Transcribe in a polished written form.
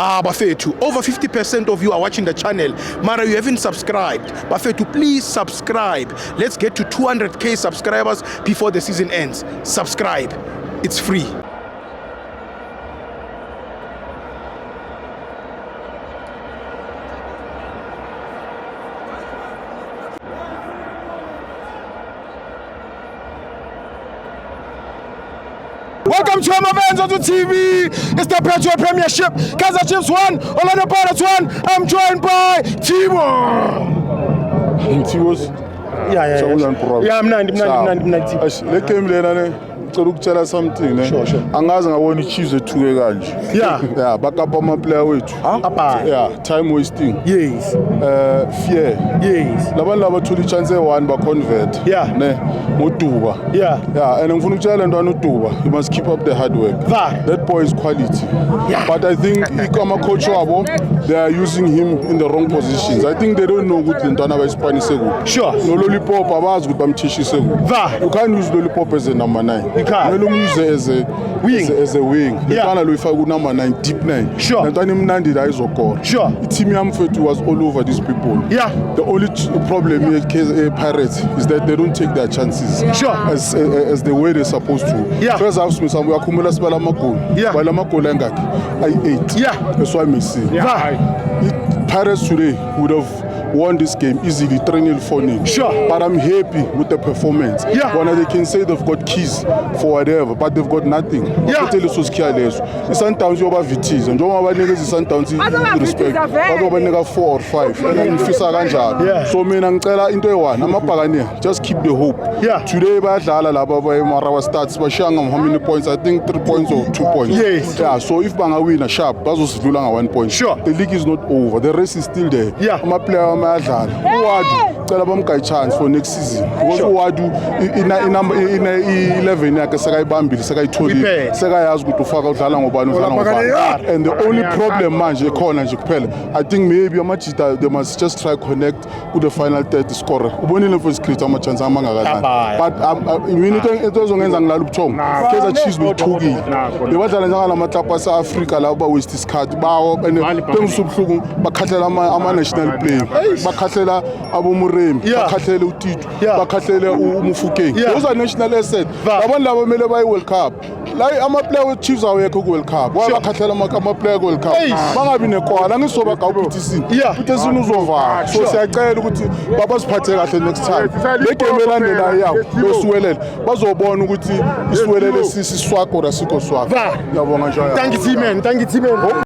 Bafethu, over 50% of you are watching the channel. Mara, you haven't subscribed. Bafethu, please subscribe. Let's get to 200k subscribers before the season ends. Subscribe. It's free. Welcome to Amavenzo TV. It's the Petro Premiership. Kaizer Chiefs 1, Orlando Pirates 1. I'm joined by Timo. Timos? Yeah. I'm 90. Le game lena ngicela ukutshela something ne. Sure. Angazi ngabona iChiefs ethuke kanje. Yeah, bakapa ama player wethu. Time wasting. Yes. Fear. Yes. Labantu labathola ichance e1 ba convert. Ne. Ngoduba. Yeah, and ngifuna ukutshela ntwana uDuba, you must keep up the hard work. That boy is quality. Yeah. But I think ikama coach wabo, they are using him in the wrong positions. I think they don't know ukuthi ntwana bayispanishe ku. Sure. No lollipop abazi ukuthi bamthishise ku. You can't use lollipop as a number 9. You can't. Kumele umuse as a wing. Ntwana lo ifaka ku number 9, deep 9. Sure. Ntwana imnandi la izokora. Sure. Team yamfethu was all over these people. Yeah. The only problem here Pirates is that they don't take their chances. Sure. As the way they're supposed to. Yeah. First half we akumula sibala amagoli. Yeah. Bala amagoli angaki? Ay8. Yeah. That's why I see. Pirates today would have won this game easily 3-0, 4-0. Sure. But I'm happy with the performance. Yeah. When they can say they've got keys for whatever, but they've got nothing. Yeah. Sundowns yoba VTs and njengoba banikeza iSundowns respect. Bazoba banika 4 or 5. Ngifisa kanjalo. Yeah. So mina ngicela into eyi-1 amabhakane just keep the hope. Yeah. Today bayadlala laba bayemarawa stats bashanga how many points? I think 3 points or 2 points. Yes. Yeah, so if bangawina sharp bazosidlula nga 1 point. Sure. The league is not over. The race is still there. Yeah. Ama-player amayadlala. uWadu cela bamgayi chance for next season. Because uWadu i-11 yakhe sekayibambile sekayitholile. Sekayazi ukuthi ufaka udlala ngobani udlala ngobani. And the only problem manje ekhona nje kuphela I think maybe amajita they must just try connect with the final third scorer. Ubonile mfowethu create ama-chance amangakanani. But mina into ezongenza ngilala ubuthongo. Kaizer Chiefs bethukile. Bebadlala njengalamaklapa ase-Afrika la ba-waste isikhathi bawo bengisubuhlungu bakhathela ama-national player. Bakhathela abomuremi, bakhathele uTito, bakhathele uMufukeng. Those are national assets. Abantu laba kumele bayi-World Cup. La ama-player we-Chiefs awekho ku-World Cup. Bakhathela ama-player ku-World Cup. Bangabi nekwala ngisobaga uPeterson. Peterson uzovala. So siyacela ukuthi babasiphathe kahle next time. Le game elandelayo yawo yosuwelele bazobona ukuthi isuwelele sisiswako rasikho swako. Ngiyabonga njalo. Thank you, T-Man.